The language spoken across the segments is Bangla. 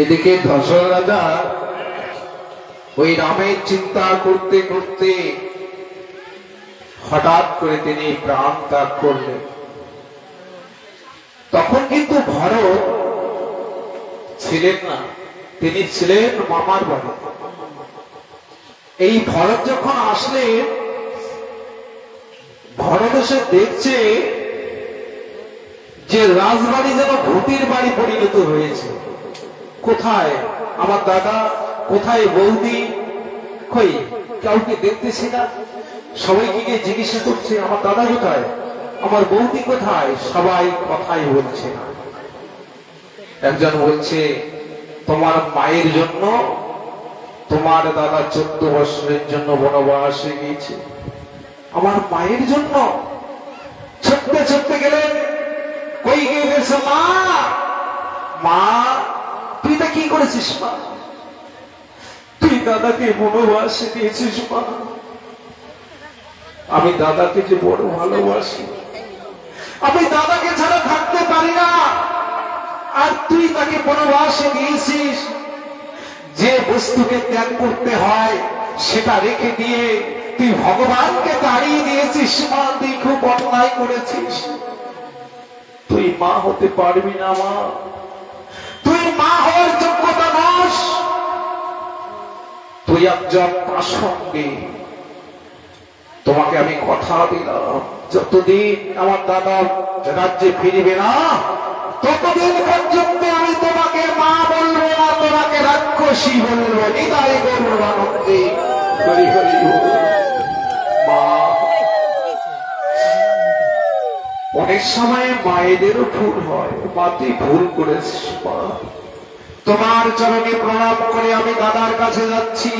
এদিকে দশরথ রাজা ওই রামের চিন্তা করতে করতে হঠাৎ করে তিনি প্রাণ ত্যাগ করলেন। তখন কিন্তু ভরত ছিলেন না, তিনি ছিলেন মামার বাড়ি। এই ভরত যখন আসলেন, ভরত এসে দেখছে যে রাজবাড়ি যেন ভূতের বাড়ি পরিণত হয়েছে। কোথায় আমার দাদা, কোথায় বৌদি, কই কাউকে দেখতেছি না। সবাইকে গিয়ে জিজ্ঞাসা করছে আমার দাদা কোথায়, আমার বৌদি কোথায়, সবাই কথাই বলছে না। একজন বলছে তোমার মায়ের জন্য তোমার দাদা 14 বছরের জন্য বনবাসে গিয়েছে। আমার মায়ের জন্য ছুটতে ছুটতে গেলেন, কই গিয়েছে মা, মা তুই তা কি করেছিস মা, তুই দাদাকে বনবাসে দিয়েছিস মা। আমি দাদাকে যে বড় ভালোবাসি, আমি দাদাকে ছাড়া থাকতে পারি না, আর তুই তাকে বনবাসে দিয়েছিস। যে বস্তুকে ত্যাগ করতে হয় সেটা রেখে দিয়ে তুই ভগবানকে তাড়িয়ে দিয়েছিস মা, তুই খুব অন্যায় করেছিস। তুই মা হতে পারবি না মা, তুই মা হওয়ার যোগ্যতা নস, তুই একজন প্রাসঙ্গে। তোমাকে আমি কথা দিলাম যতদিন আমার দাদা রাজ্যে ফিরবে না ততদিন পর্যন্ত আমি তোমাকে মা বলবো না, তোমাকে রাক্ষসী বলবো। নিতাই গৌরানন্দে হরি হরি মা। অনেক সময় মায়েদেরও ভুল হয়, মা তুই ভুল করেছিস মা, তোমার চরণে প্রণাম করে আমি দাদার কাছে যাচ্ছি।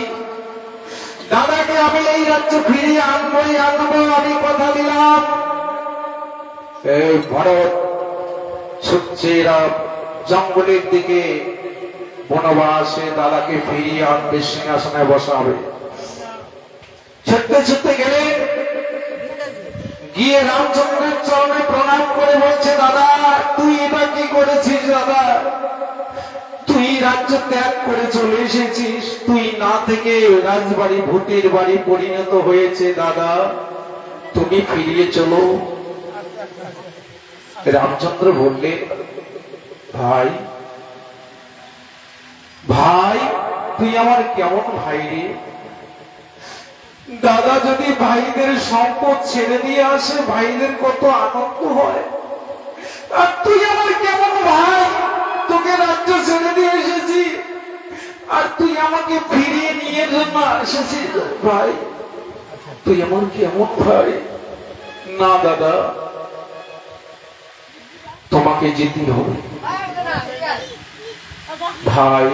দাদাকে আমি এই রাজ্য ফিরিয়ে আনবোই আনবো, আমি কথা দিলাম। এই ভরত ছুটছে জঙ্গলের দিকে, বনবাসে দাদাকে ফিরিয়ে আনবে, সিংহাসনে বসাবে। ছুটতে ছুটতে গেলে গিয়ে রামচন্দ্রের চরণে প্রণাম করে বলছে দাদা তুই এটা কি করেছিস দাদা, তুই রাজ্য ত্যাগ করে চলে এসেছিস, তুই না থেকে রাজবাড়ি ভূতের বাড়ি পরিণত হয়েছে দাদা, তুমি ফিরিয়ে চলো। রামচন্দ্র বললেন ভাই, ভাই তুই আমার কেমন ভাই রে, দাদা যদি ভাইদের সম্পদ ছেড়ে দিয়ে আসে ভাইদের কত আনন্দ হয়, আর তুই আমার কেমন ভাই, তোকে রাজ্য ছেড়ে দিয়ে এসেছি আর তুই আমাকে ফিরিয়ে নিয়ে জন্য এসেছিস ভাই, তুই আমার কেমন ভাই। না দাদা তোমাকে যেতে হবে ভাই,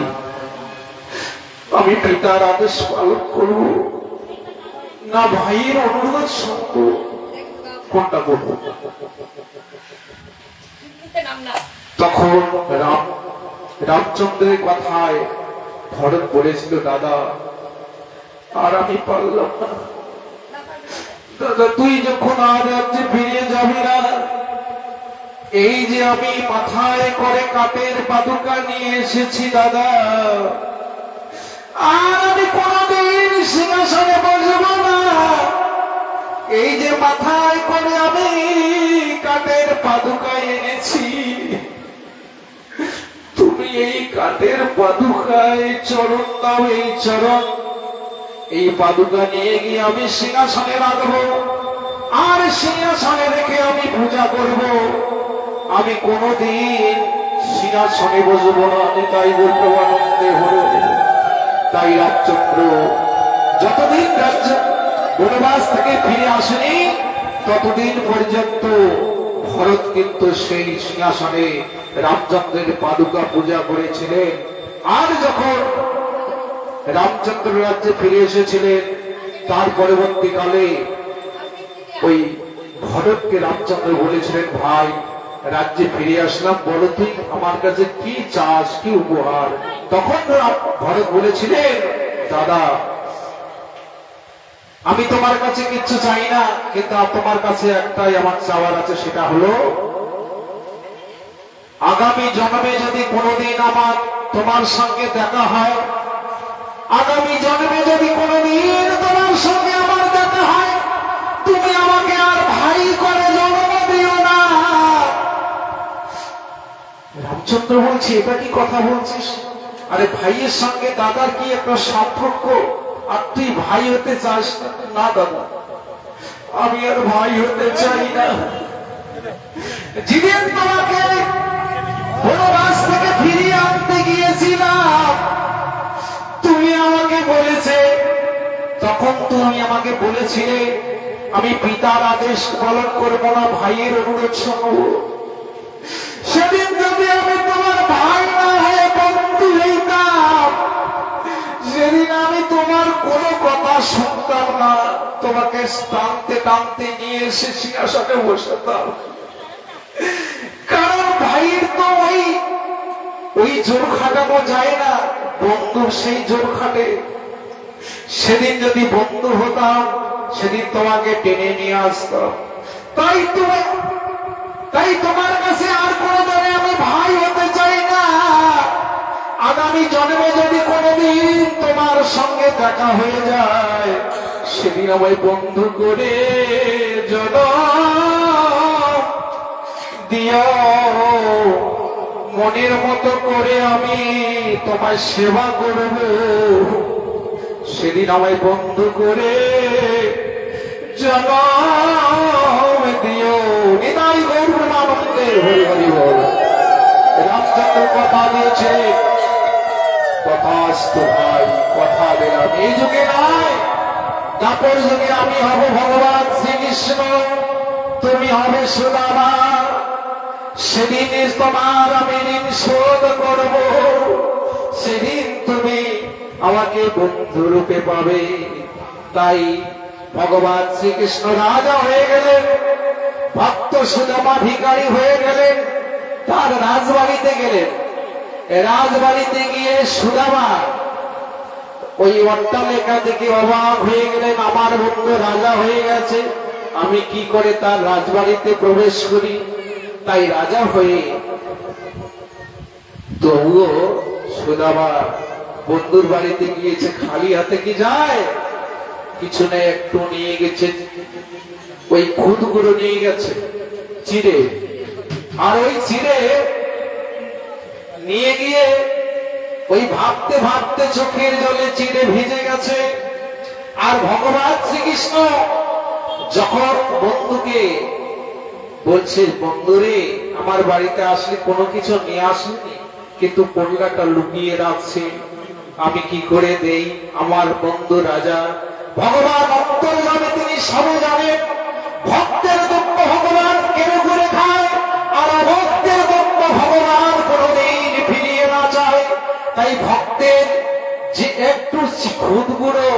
আমি পিতার আদেশ পালন করব না ভাইয়ের অনুরোধ শুনব, কোনটা করব। তখন রামচন্দ্রের কথায় ভরত বলেছিল দাদা আর আমি পারলাম না, দাদা তুই যখন আর রাজ্যে ফিরে যাবি না, এই যে আমি মাথায় করে কাঠের পাদুকা নিয়ে এসেছি দাদা, আর আমি কোনদিন সিংহাসনে বসব না। এই যে মাথায় করে আমি কাঠের পাদুকা এনেছি, তুমি এই কাঠের পাদুকায় চরণ দাও, এই চরণ, এই পাদুকা নিয়ে গিয়ে আমি সিংহাসনে রাখবো, আর সিংহাসনে রেখে আমি পূজা করব, আমি কোনদিন সিংহাসনে বসবো না। তাই বলবো আনন্দে হল। তাই রামচন্দ্র যতদিন রাজ্য বনবাস থেকে ফিরে আসেনি ততদিন পর্যন্ত ভরত কিন্তু সেই সিংহাসনে রামচন্দ্রের পাদুকা পূজা করেছিলেন। আর যখন রামচন্দ্র রাজ্যে ফিরে এসেছিলেন তার পরবর্তীকালে ওই ভরতকে রামচন্দ্র বলেছিলেন ভাই রাজ্যে ফিরে আসলাম, বলো তুই আমার কাছে কি চাস, কি উপহার। তখন ভরত বলেছিলেন দাদা আমি তোমার কাছে কিচ্ছু চাই না, কিন্তু তোমার কাছে একটাই আমার চাওয়ার আছে, সেটা হলো আগামী জন্মে যদি কোনোদিন আমার তোমার সঙ্গে দেখা হয়, আগামী জন্মে যদি কোনোদিন তোমার সঙ্গে আমার দেখা হয়, তুমি আমাকে আর ভাই করে জন্ম দিও না। রামচন্দ্র বলছে, এটা কি কথা বলছিস? আরে ভাইয়ের সঙ্গে দাদার কি একটা সম্পর্ক, আর তুই ভাই হতে চাস না? দাদা, আমি আর ভাই হতে চাই না। যেদিন তোমাকে বনবাস থেকে ফিরিয়ে আনতে গিয়েছিলাম, তুমি আমাকে বলেছে, তখন তুমি আমাকে বলেছিলে আমি পিতার আদেশ পালন করবো না, ভাইয়ের অনুরোধ শুনবো। সেদিন যদি আমি তোমার ভাই না হয়ে বন্ধু হইতাম, সেদিন আমি তোমার কোনো কথা শুনতাম না, তোমাকে টানতে টানতে নিয়ে এসে সিংহাসনে বসাতাম। কারণ ভাইয়ের তো ওই জোর খাটানো যায় না, বন্ধুর সেই জোর খাটে। সেদিন যদি বন্ধু হতাম, সেদিন তোমাকে টেনে নিয়ে আসতাম। তাই তোমার কাছে আর কোনোদিন আমি ভাই হতে চাই না। আগামী জন্মে যদি কোনোদিন তোমার সঙ্গে দেখা হয়ে যায়, সেদিন আমায় বন্ধু করে জনম দিও। মনের মতো করে আমি তোমার সেবা করব, সেদিন আমায় বন্ধু করে জনম দিও। নিতাই গৌর প্রেমানন্দে হরি হরি বল। রামচন্দ্র কথা দিয়েছে, কথাস্তু ভাই, কথা দিলাম। এই যুগে নয়, তারপর যুগে আমি হব ভগবান শ্রীকৃষ্ণ, তুমি হবে সুদামা। সেদিন তোমার আমি ঋণ শোধ করব, সেদিন তুমি আমাকে বন্ধু রূপে পাবে। তাই ভগবান শ্রীকৃষ্ণ রাজা হয়ে গেলেন, ভক্ত সুদামা ভিখারি হয়ে গেলেন, তার রাজবাড়িতে গেলেন। রাজবাড়িতে গিয়ে সুদামা ওই অট্টালিকা থেকে অবাক হয়ে গেলেন, আমার বন্ধু রাজা হয়ে গেছে, আমি কি করে তার রাজবাড়িতে প্রবেশ করি? তাই রাজা হয়ে তবুও সুদামা বন্ধুর বাড়িতে গিয়েছে, খালি হাতে কি যায়? কিছু না, একটু নিয়ে গেছে, ওই খুদগুলো নিয়ে গেছে চিড়ে, আর ওই চিড়ে নিয়ে গিয়ে ওই ভাবতে ভাবতে চোখের জলে চিড়ে ভিজে গেছে। আর ভগবান শ্রীকৃষ্ণ যখন বন্ধুকে বলছে, বন্ধুরে আমার বাড়িতে আসলে কোনো কিছু নিয়ে আসেনি, কিন্তু পটলাটা লুকিয়ে রাখছে, আমি কি করে দেই? আমার বন্ধু রাজা। ভগবান অন্তর্যামী, তিনি সব জানেন। ভক্তের দুঃখ ভগবান কেন করে খায়, আর অভক্তের দুঃখ ভগবান কোনদিন ফিরিয়ে না চায়। তাই ভক্তের যে একটু খুদ গুঁড়ো,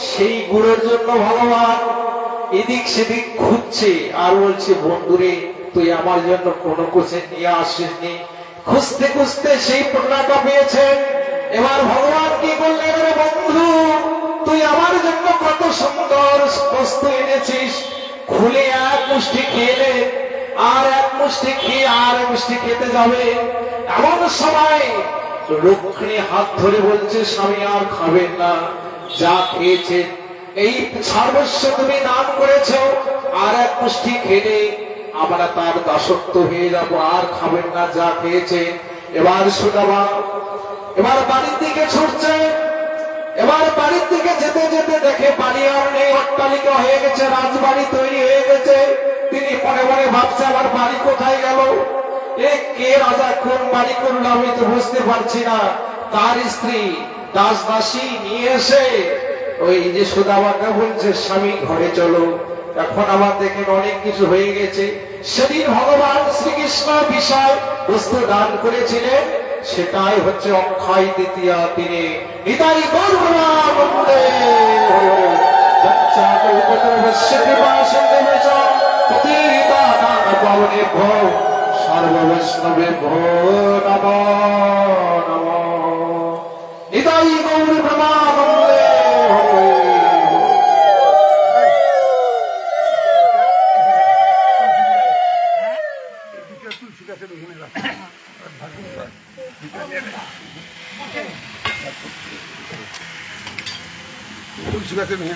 সেই গুঁড়োর জন্য ভগবান এদিক সেদিক খুঁজছে, আর বলছে, বন্ধুরে তুই আমার জন্য কোনো কিছু নিয়ে আসিসনি। খুঁজতে খুঁজতে সেই পটলাটা পেয়েছেন। এবার ভগবান কি করলেন, বন্ধু তুই আমার জন্য কত সুন্দর বস্তু এনেছিস, খুলে এক মুষ্টি খেলে, আর এক মুষ্টি খেয়ে আর এক মুষ্টি খেতে যাবে। এমন সময় রুক্মিণী হাত ধরে বলছে, স্বামী আর খাবেন না, যা খেয়েছেন এই সর্বস্ব তুমি দান করেছ, আর এক মুষ্টি খেলে আমরা তার দাসত্ব হয়ে যাব, আর খাবেন না, যা খেয়েছে। এবার সুদামা এবার বাড়ির দিকে ছুটছে। এবার বাড়ির দিকে যেতে যেতে দেখে বাড়ি আর নেই, অট্টালিকা হয়ে গেছে, রাজবাড়ি তৈরি হয়ে গেছে। তিনি মনে মনে ভাবছে, আমার বাড়ি কোথায় গেল? কে রাজা কোন বাড়ি করলো আমি তো বুঝতে পারছি না। তার স্ত্রী দাস দাসী নিয়ে এসে ওই যে সুদামাকে বলছে, স্বামী ঘরে চলো, এখন আমার দেখেন অনেক কিছু হয়ে গেছে। সেদিন ভগবান শ্রীকৃষ্ণ বিশাল বস্তু দান করেছিলেন, সেটাই হচ্ছে অক্ষয় তৃতীয়া দিনে। নিতাই গৌর প্রেমানন্দে সর্ববৈষ্ণবে ভো নমো নমো। নিতাই গৌর প্রেমানন্দে। তুলসী গাছের তুলসী গাছে ভেঙে